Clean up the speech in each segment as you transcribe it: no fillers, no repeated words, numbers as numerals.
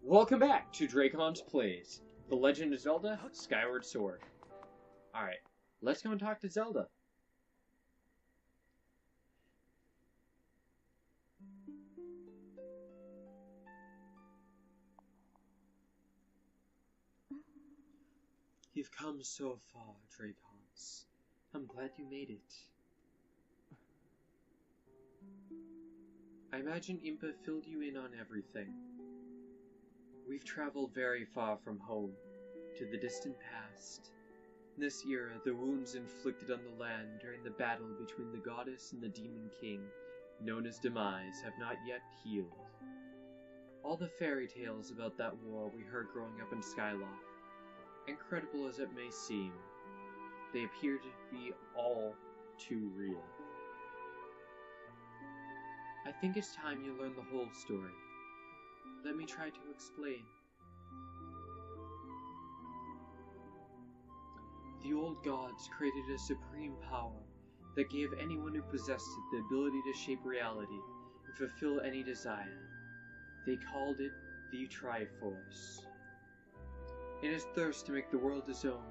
Welcome back to Dracon's Plays, The Legend of Zelda, Skyward Sword. Alright, let's go and talk to Zelda. You've come so far, Dracons. I'm glad you made it. I imagine Impa filled you in on everything. We've traveled very far from home, to the distant past. In this era, the wounds inflicted on the land during the battle between the goddess and the demon king, known as Demise, have not yet healed. All the fairy tales about that war we heard growing up in Skyloft, incredible as it may seem, they appear to be all too real. I think it's time you learn the whole story. Let me try to explain. The old gods created a supreme power that gave anyone who possessed it the ability to shape reality and fulfill any desire. They called it the Triforce. In his thirst to make the world his own,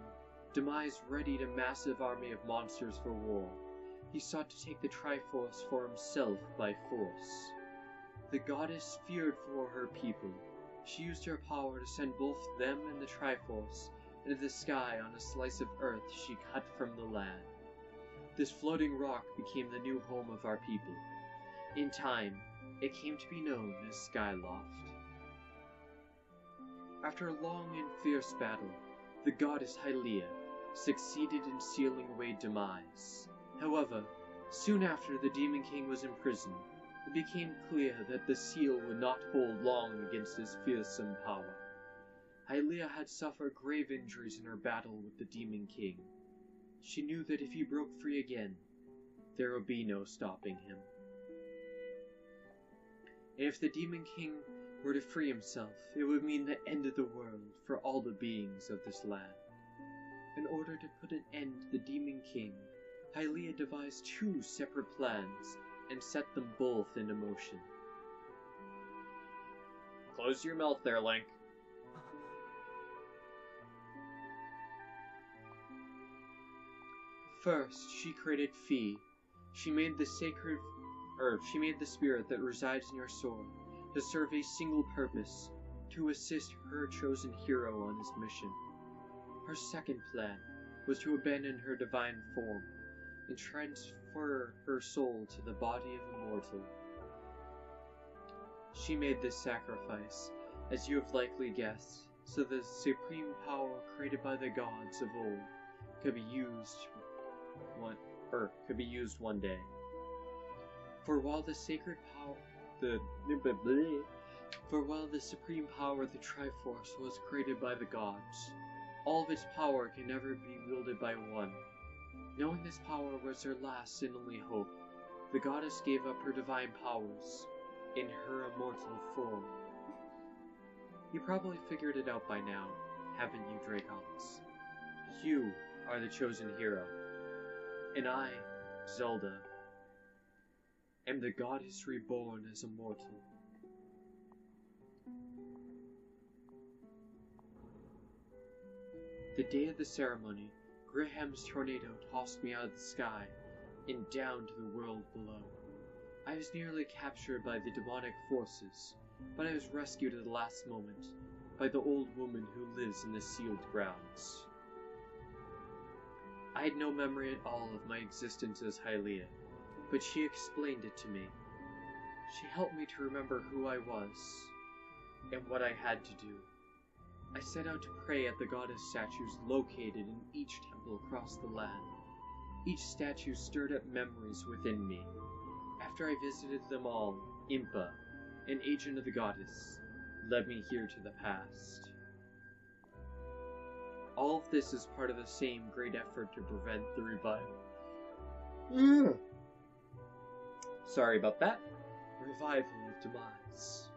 Demise readied a massive army of monsters for war. He sought to take the Triforce for himself by force. The goddess feared for her people. She used her power to send both them and the Triforce into the sky on a slice of earth she cut from the land. This floating rock became the new home of our people. In time, it came to be known as Skyloft. After a long and fierce battle, the goddess Hylia succeeded in sealing away Demise. However, soon after the Demon King was imprisoned, it became clear that the seal would not hold long against his fearsome power. Hylia had suffered grave injuries in her battle with the Demon King. She knew that if he broke free again, there would be no stopping him. And if the Demon King were to free himself, it would mean the end of the world for all the beings of this land. In order to put an end to the Demon King, Hylia devised two separate plans and set them both into motion. Close your mouth there, Link. First, she created Fi. She made the spirit that resides in your sword to serve a single purpose, to assist her chosen hero on his mission. Her second plan was to abandon her divine form and transfer her soul to the body of a mortal. She made this sacrifice, as you have likely guessed, so the supreme power created by the gods of old could be used one day. For while the supreme power of the Triforce was created by the gods, all of its power can never be wielded by one. Knowing this power was her last and only hope, the goddess gave up her divine powers in her immortal form. You probably figured it out by now, haven't you, Dracons? You are the chosen hero, and I, Zelda, am the goddess reborn as a mortal. The day of the ceremony, Graham's tornado tossed me out of the sky and down to the world below. I was nearly captured by the demonic forces, but I was rescued at the last moment by the old woman who lives in the sealed grounds. I had no memory at all of my existence as Hylia, but she explained it to me. She helped me to remember who I was and what I had to do. I set out to pray at the goddess statues located in each temple across the land. Each statue stirred up memories within me. After I visited them all, Impa, an agent of the goddess, led me here to the past. All of this is part of the same great effort to prevent the revival. Sorry about that. Revival of Demise.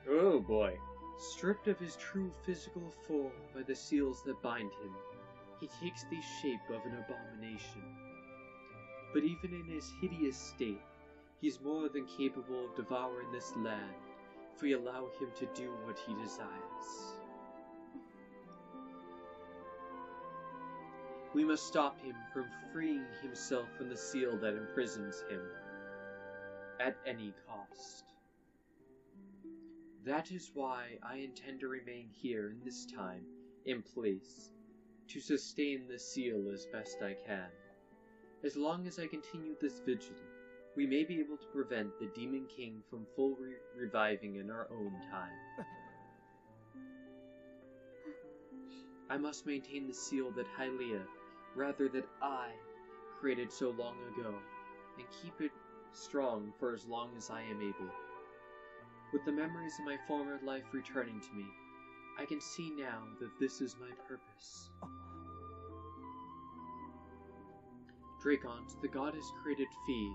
Oh boy. Stripped of his true physical form by the seals that bind him, he takes the shape of an abomination. But even in his hideous state, He's more than capable of devouring this land if we allow him to do what he desires. We must stop him from freeing himself from the seal that imprisons him, at any cost. That is why I intend to remain here in this time, in place, to sustain the seal as best I can. As long as I continue this vigil, we may be able to prevent the Demon King from full reviving in our own time. I must maintain the seal that Hylia, rather that I, created so long ago, and keep it strong for as long as I am able. With the memories of my former life returning to me, I can see now that this is my purpose. Dracons, the goddess created Fee,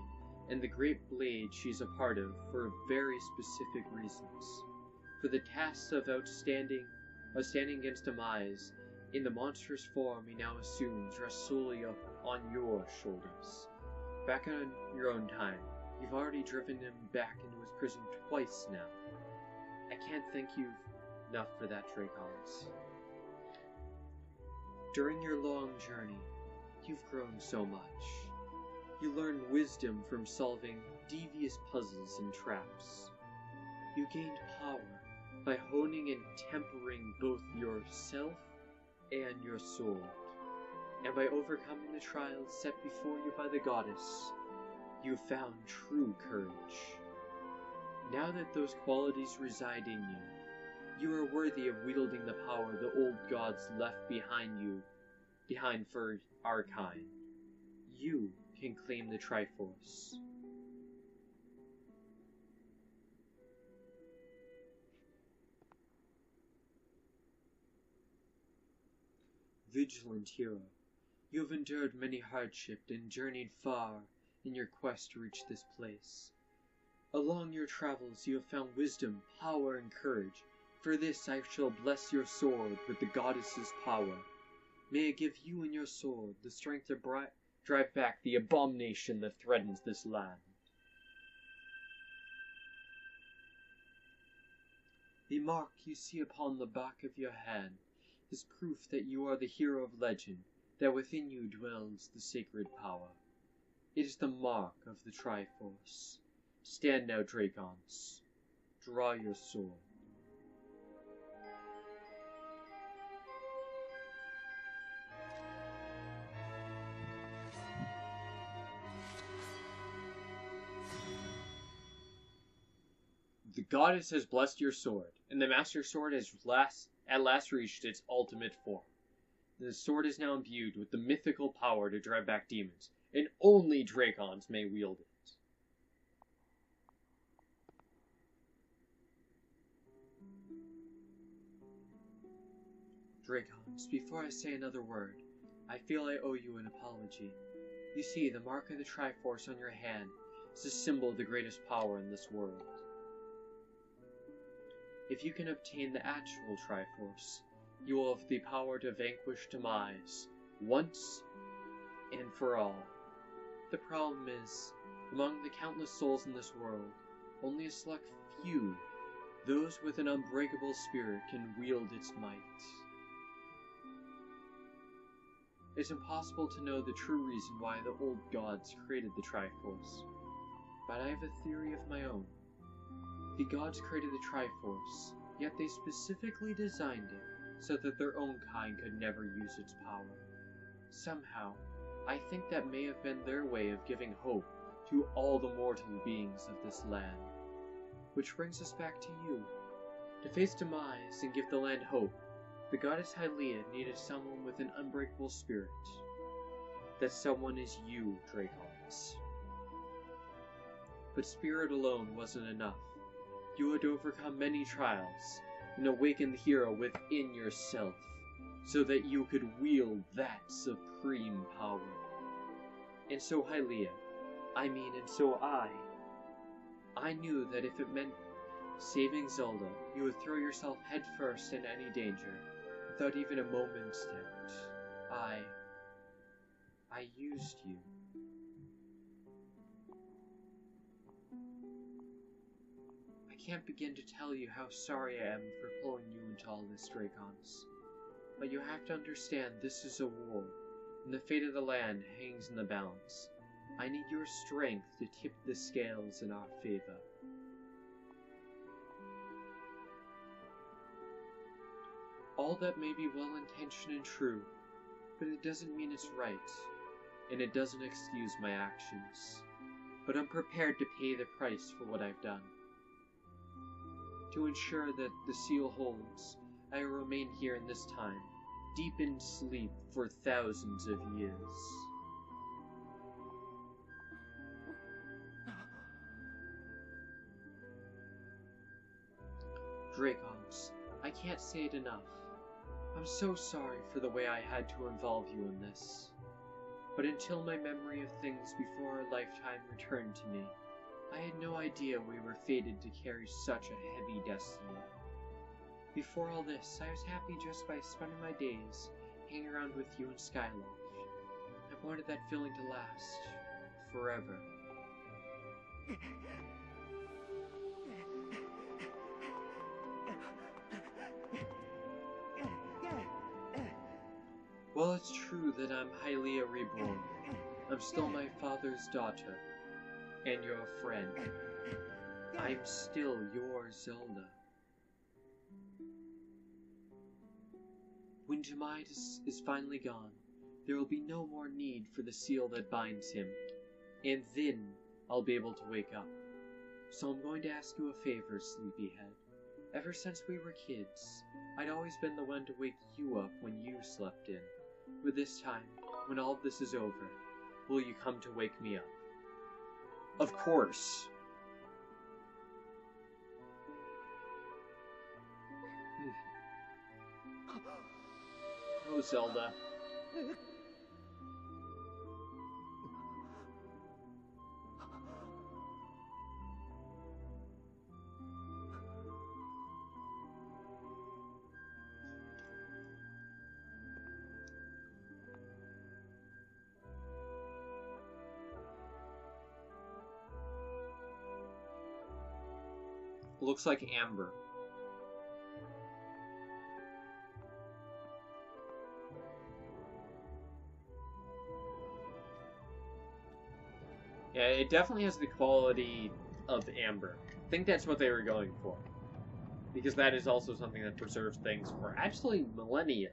and the great blade she's a part of for very specific reasons. For the tasks of standing against Demise, in the monstrous form he now assumes, rest solely on your shoulders. Back on your own time, you've already driven him back into his prison twice now. I can't thank you enough for that, Dracons. During your long journey, you've grown so much. You learned wisdom from solving devious puzzles and traps. You gained power by honing and tempering both yourself and your sword. And by overcoming the trials set before you by the goddess, you found true courage. Now that those qualities reside in you, you are worthy of wielding the power the old gods left behind for our kind. You can claim the Triforce. Vigilant hero, you have endured many hardships and journeyed far in your quest to reach this place. Along your travels you have found wisdom, power, and courage. For this I shall bless your sword with the goddess's power. May it give you and your sword the strength to drive back the abomination that threatens this land. The mark you see upon the back of your hand is proof that you are the hero of legend, that within you dwells the sacred power. It is the mark of the Triforce. Stand now, Dracons. Draw your sword. The goddess has blessed your sword, and the Master Sword has at last reached its ultimate form. The sword is now imbued with the mythical power to drive back demons, and only Dracons may wield it. Dracons, before I say another word, I feel I owe you an apology. You see, the mark of the Triforce on your hand is a symbol of the greatest power in this world. If you can obtain the actual Triforce, you will have the power to vanquish Demise, once and for all. The problem is, among the countless souls in this world, only a select few, those with an unbreakable spirit, can wield its might. It's impossible to know the true reason why the old gods created the Triforce, but I have a theory of my own. The gods created the Triforce, yet they specifically designed it so that their own kind could never use its power. Somehow, I think that may have been their way of giving hope to all the mortal beings of this land. Which brings us back to you. To face Demise and give the land hope, the goddess Hylia needed someone with an unbreakable spirit. That someone is you, Dracons. But spirit alone wasn't enough. You had to overcome many trials and awaken the hero within yourself, so that you could wield that supreme power. And so Hylia, and so I knew that if it meant saving Zelda, you would throw yourself headfirst in any danger, without even a moment's doubt. I used you. can't begin to tell you how sorry I am for pulling you into all this, Dracons. But you have to understand this is a war, and the fate of the land hangs in the balance. I need your strength to tip the scales in our favor. All that may be well-intentioned and true, but it doesn't mean it's right, and it doesn't excuse my actions. But I'm prepared to pay the price for what I've done. To ensure that the seal holds, I will remain here in this time, deep in sleep for thousands of years. Dracons, I can't say it enough. I'm so sorry for the way I had to involve you in this. But until my memory of things before our lifetime returned to me, I had no idea we were fated to carry such a heavy destiny. Before all this, I was happy just by spending my days hanging around with you in Skyward. I wanted that feeling to last forever. Well, it's true that I'm Hylia reborn. I'm still my father's daughter, and your friend. I'm still your Zelda. When Jemitis is finally gone, there will be no more need for the seal that binds him, and then I'll be able to wake up. So I'm going to ask you a favor, Sleepyhead. Ever since we were kids, I'd always been the one to wake you up when you slept in. But this time, when all of this is over, will you come to wake me up? Of course. Oh, Zelda. Looks like Amber. Yeah, it definitely has the quality of Amber. I think that's what they were going for. Because that is also something that preserves things for actually millennia.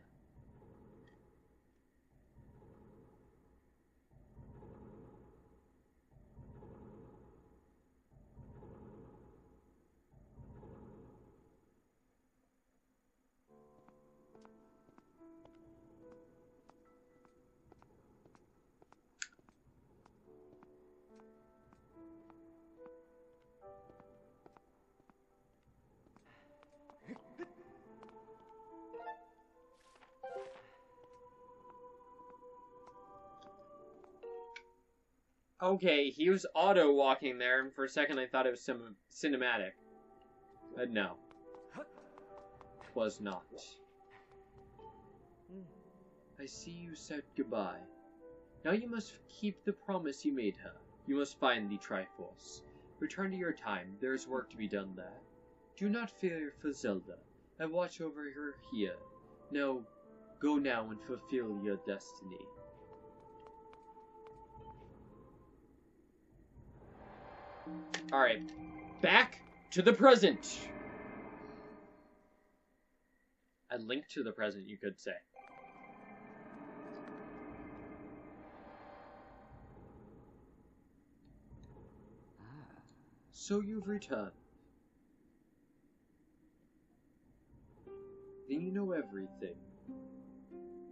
Okay, he was auto-walking there, and for a second I thought it was cinematic. But no. It was not. I see you said goodbye. Now you must keep the promise you made her. You must find the Triforce. Return to your time. There is work to be done there. Do not fear for Zelda. I watch over her here. Now, go now and fulfill your destiny. Alright, back to the present! A link to the present, you could say. So you've returned. Then you know everything.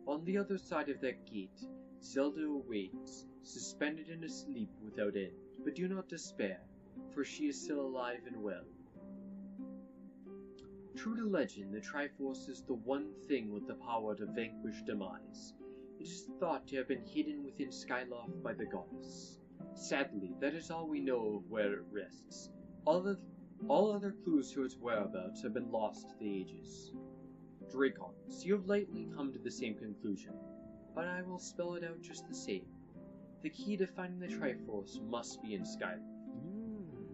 On the other side of that gate, Zelda awaits, suspended in a sleep without end. But do not despair, for she is still alive and well. True to legend, the Triforce is the one thing with the power to vanquish demise. It is thought to have been hidden within Skyloft by the goddess. Sadly, that is all we know of where it rests. All other clues to its whereabouts have been lost to the ages. Dracons, you have lately come to the same conclusion, but I will spell it out just the same. The key to finding the Triforce must be in Skyward.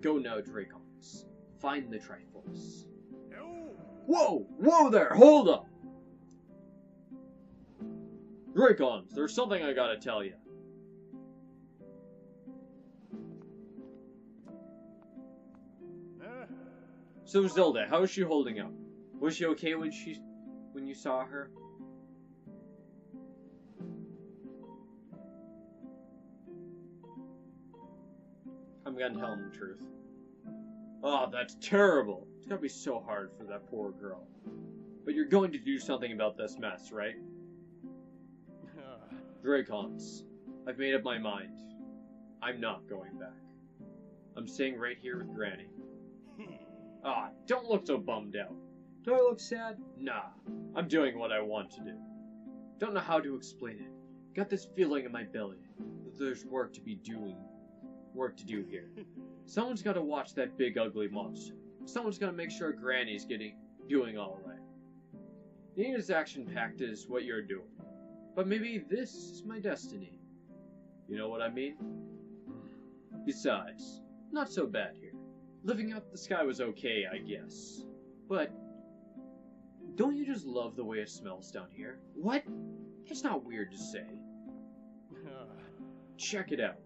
Go now, Dracons. Find the Triforce. Whoa! Whoa there! Hold up! Dracons, there's something I gotta tell you. So Zelda, how is she holding up? Was she okay when you saw her? I'm gonna tell him the truth. Oh, that's terrible. It's gotta be so hard for that poor girl. But you're going to do something about this mess, right? Dracons, I've made up my mind. I'm not going back. I'm staying right here with Granny. Ah, don't look so bummed out. Do I look sad? Nah, I'm doing what I want to do. Don't know how to explain it. Got this feeling in my belly that there's work to do here. Someone's gotta watch that big ugly monster. Someone's gotta make sure Granny's doing alright. Being as action-packed as what you're doing. But maybe this is my destiny. You know what I mean? Besides, not so bad here. Living up the sky was okay, I guess. But, don't you just love the way it smells down here? What? It's not weird to say. Check it out.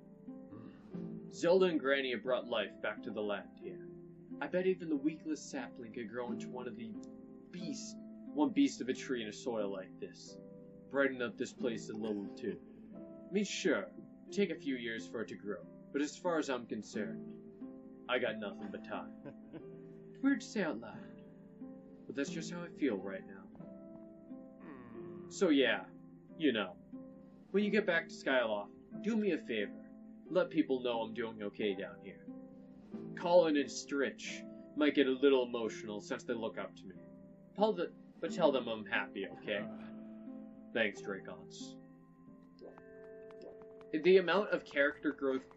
Zelda and Granny have brought life back to the land here. I bet even the weakless sapling could grow into one beast of a tree in a soil like this. Brighten up this place a little too. I mean, sure, take a few years for it to grow, but as far as I'm concerned, I got nothing but time. It's weird to say out loud, but that's just how I feel right now. So yeah, you know, when you get back to Skyloft, do me a favor. Let people know I'm doing okay down here. Colin and Stritch might get a little emotional since they look up to me. But tell them I'm happy, okay? Thanks, Dracons. The amount of character growth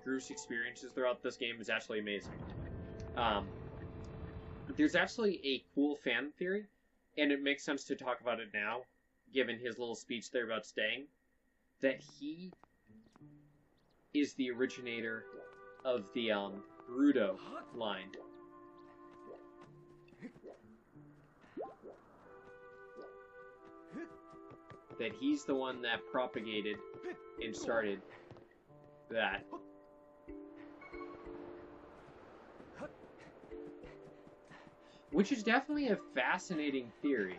Groose experiences throughout this game is actually amazing. There's actually a cool fan theory, and it makes sense to talk about it now, given his little speech there about staying, that he is the originator of the Gerudo line. That he's the one that propagated and started that. Which is definitely a fascinating theory,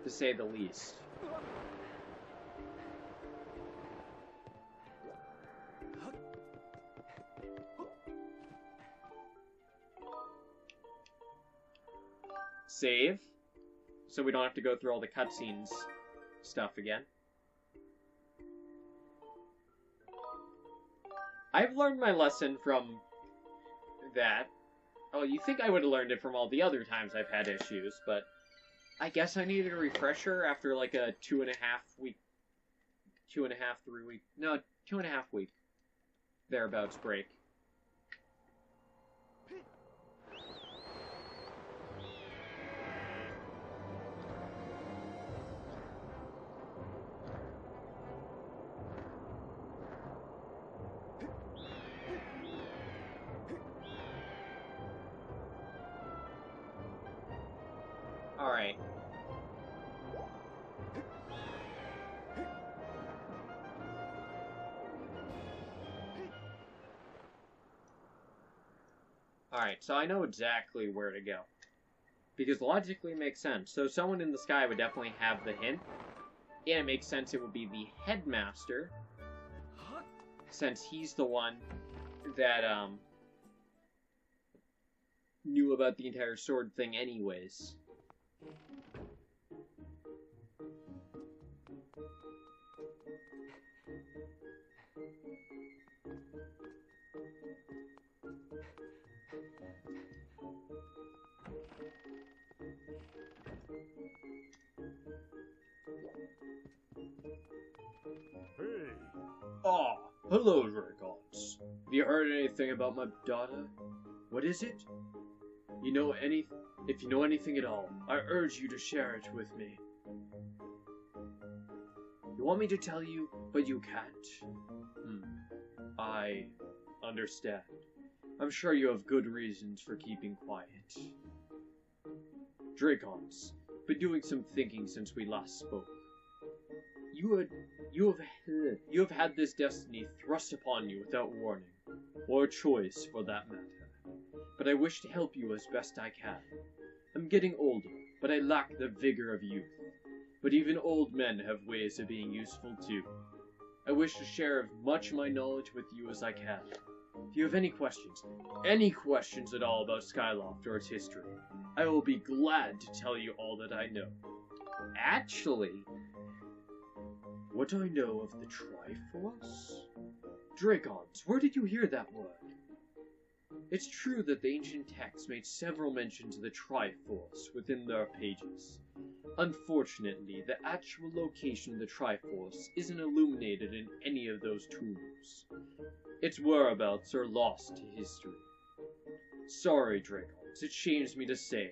to say the least. Save, so we don't have to go through all the cutscenes stuff again. I've learned my lesson from that. Oh, you think I would have learned it from all the other times I've had issues, but I guess I needed a refresher after like a 2.5 week, 3 week, no, 2.5 week thereabouts break. Alright. Alright, so I know exactly where to go. Because logically it makes sense. So someone in the sky would definitely have the hint. And it makes sense it would be the headmaster. Since he's the one that, knew about the entire sword thing anyways. Hey. Oh, hello, Dragons. Have you heard anything about my daughter? What is it? If you know anything at all, I urge you to share it with me. You want me to tell you, but you can't? I understand. I'm sure you have good reasons for keeping quiet. Dracons, been doing some thinking since we last spoke. You have had this destiny thrust upon you without warning, or choice for that matter. But I wish to help you as best I can. I'm getting older, but I lack the vigor of youth. But even old men have ways of being useful too. I wish to share as much of my knowledge with you as I can. If you have any questions at all about Skyloft or its history, I will be glad to tell you all that I know. Actually, what do I know of the Triforce? Dracons, where did you hear that word? It's true that the ancient texts made several mentions of the Triforce within their pages. Unfortunately, the actual location of the Triforce isn't illuminated in any of those tombs. Its whereabouts are lost to history. Sorry, Dracons, it shames me to say,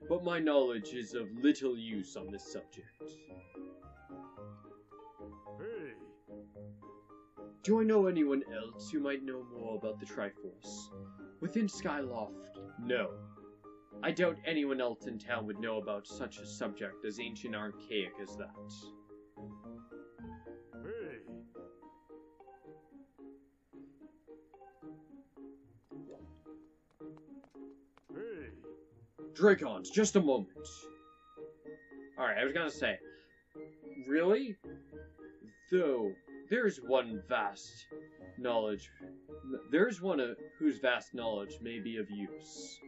but my knowledge is of little use on this subject. Hey! Do I know anyone else who might know more about the Triforce? Within Skyloft, no. I doubt anyone else in town would know about such a subject as ancient archaic as that. Hey! Hey! Dracons, just a moment. Alright, I was gonna say, really? Though, there's one whose vast knowledge may be of use.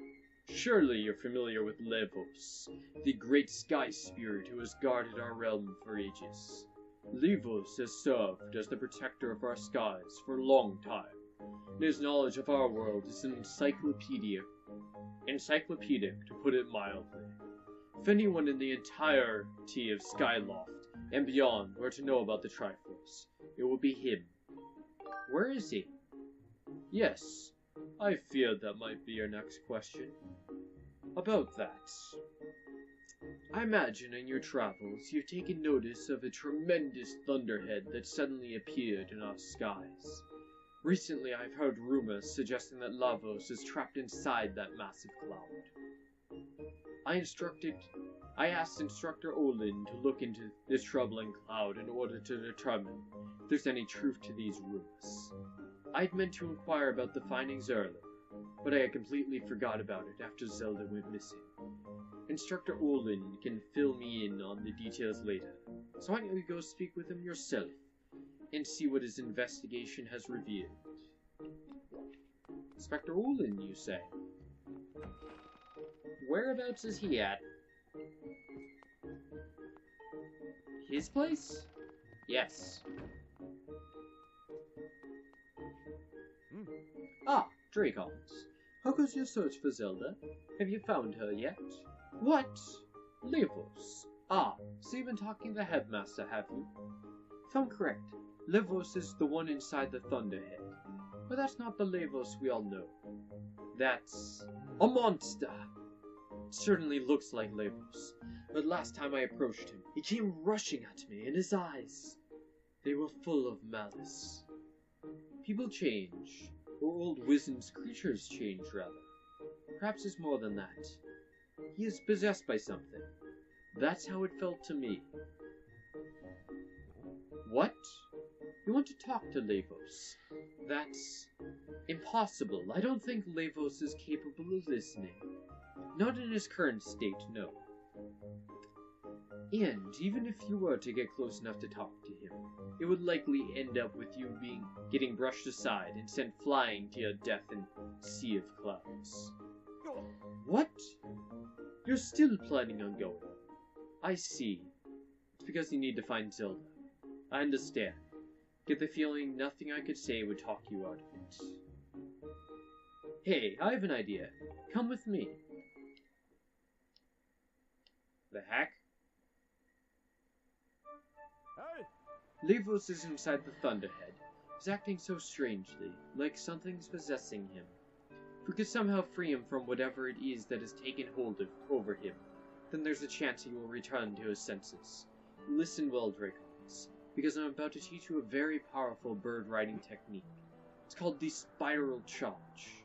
Surely you're familiar with Levos, the great sky spirit who has guarded our realm for ages. Levos has served as the protector of our skies for a long time, and his knowledge of our world is encyclopedic, to put it mildly. If anyone in the entirety of Skyloft and beyond were to know about the Triforce, it would be him. Where is he? Yes, I feared that might be your next question. About that, I imagine in your travels you've taken notice of a tremendous thunderhead that suddenly appeared in our skies. Recently I've heard rumors suggesting that Lavos is trapped inside that massive cloud. I asked Instructor Olin to look into this troubling cloud in order to determine if there's any truth to these rumors. I'd meant to inquire about the findings earlier, but I had completely forgot about it after Zelda went missing. Instructor Olin can fill me in on the details later, so why don't you go speak with him yourself, and see what his investigation has revealed. Inspector Olin, you say? Whereabouts is he at? His place? Yes. Ah, Dracons. How goes your search for Zelda? Have you found her yet? What? Levos. Ah, so you've been talking to the headmaster, have you? If I'm correct, Levos is the one inside the Thunderhead. But that's not the Levos we all know. That's a monster! It certainly looks like Levos, but last time I approached him, he came rushing at me, and his eyes, they were full of malice. People change, or old Wisdom's creatures change, rather. Perhaps it's more than that. He is possessed by something. That's how it felt to me. What? You want to talk to Levos? That's impossible. I don't think Levos is capable of listening. Not in his current state, no. And even if you were to get close enough to talk to him, it would likely end up with you getting brushed aside and sent flying to your death in a sea of clouds. What? You're still planning on going? I see. It's because you need to find Zelda. I understand. Get the feeling nothing I could say would talk you out of it. Hey, I have an idea. Come with me. The heck? Hey! Levos is inside the Thunderhead. He's acting so strangely, like something's possessing him. If we could somehow free him from whatever it is that has taken hold over him, then there's a chance he will return to his senses. Listen well, Dracons, because I'm about to teach you a very powerful bird riding technique. It's called the Spiral Charge.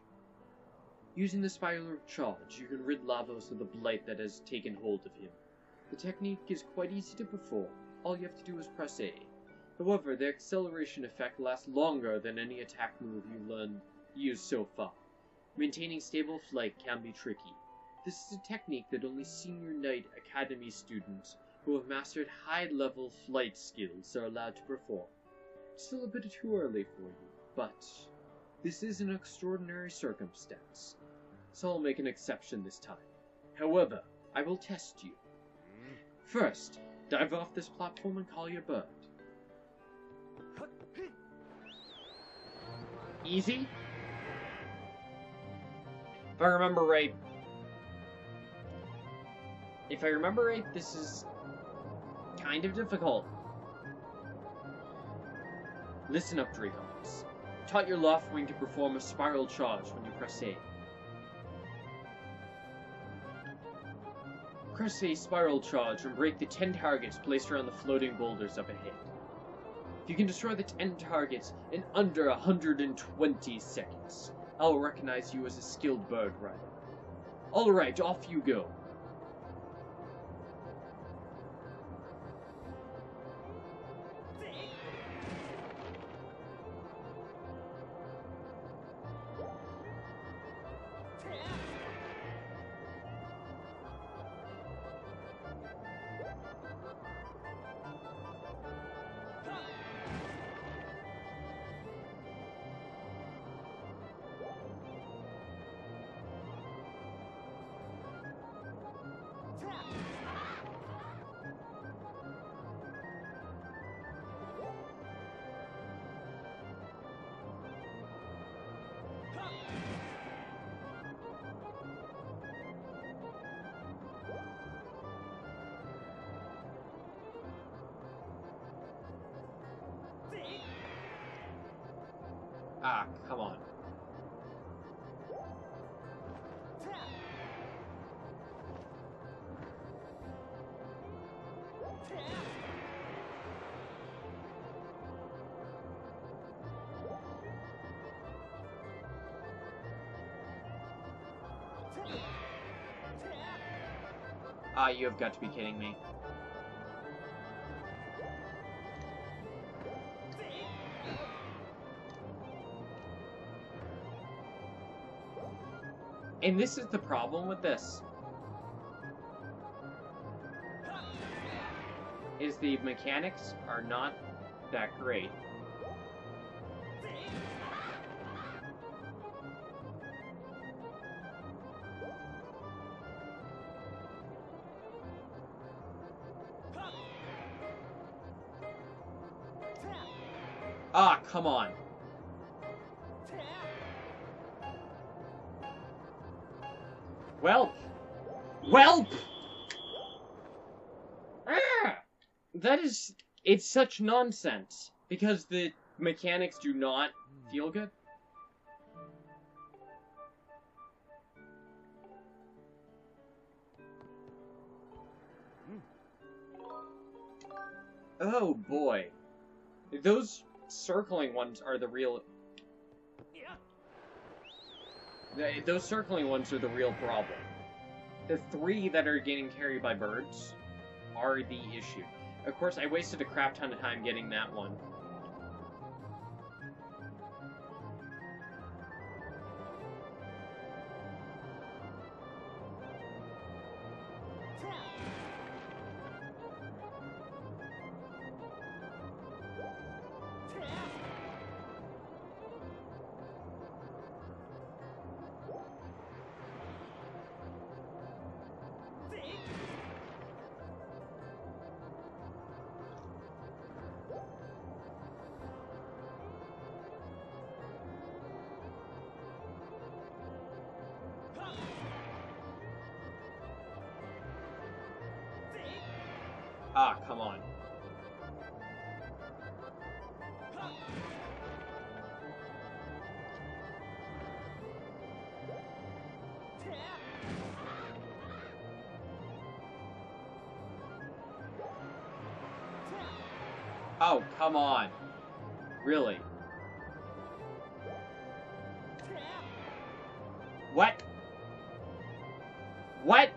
Using the spiral charge, you can rid Lavos of the blight that has taken hold of him. The technique is quite easy to perform. All you have to do is press A. However, the acceleration effect lasts longer than any attack move you used so far. Maintaining stable flight can be tricky. This is a technique that only Senior Knight Academy students who have mastered high-level flight skills are allowed to perform. It's still a bit too early for you, but this is an extraordinary circumstance, so I'll make an exception this time. However, I will test you. First, dive off this platform and call your bird. Easy? If I remember right, this is kind of difficult. Listen up, Dracons. Taught your loft wing to perform a spiral charge when you press A. Press A spiral charge and break the 10 targets placed around the floating boulders up ahead. If you can destroy the 10 targets in under 120 seconds, I'll recognize you as a skilled bird rider. Alright, off you go. Ah, come on. Ah, you have got to be kidding me. And this is the problem with this. Is the mechanics are not that great. Ah, come on. Welp! Welp! Ah! It's such nonsense. Because the mechanics do not feel good. Oh boy. Those circling ones are the real... Those circling ones are the real problem. The 3 that are getting carried by birds are the issue. Of course, I wasted a crap ton of time getting that one. Ah, come on. Oh, come on. Really? What? What?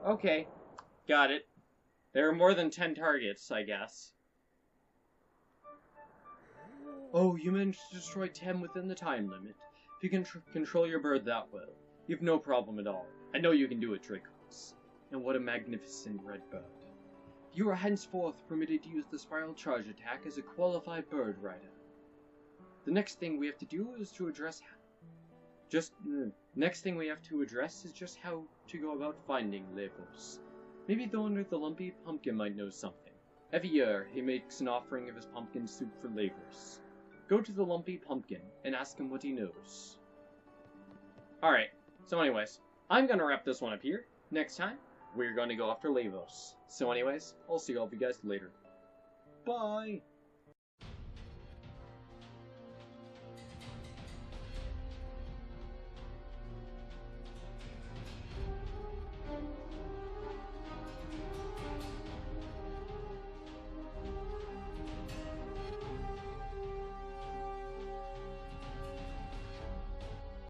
Okay, got it. There are more than 10 targets, I guess. Oh, you managed to destroy 10 within the time limit. If you can control your bird that well, you've no problem at all. I know you can do it, Dracos. And what a magnificent red bird. You are henceforth permitted to use the spiral charge attack as a qualified bird rider. The next thing we have to do is to address just how to go about finding Levos. Maybe the owner of the Lumpy Pumpkin might know something. Every year, he makes an offering of his pumpkin soup for Levos. Go to the Lumpy Pumpkin and ask him what he knows. Alright, so anyways, I'm gonna wrap this one up here. Next time, we're gonna go after Levos. So anyways, I'll see all of you guys later. Bye!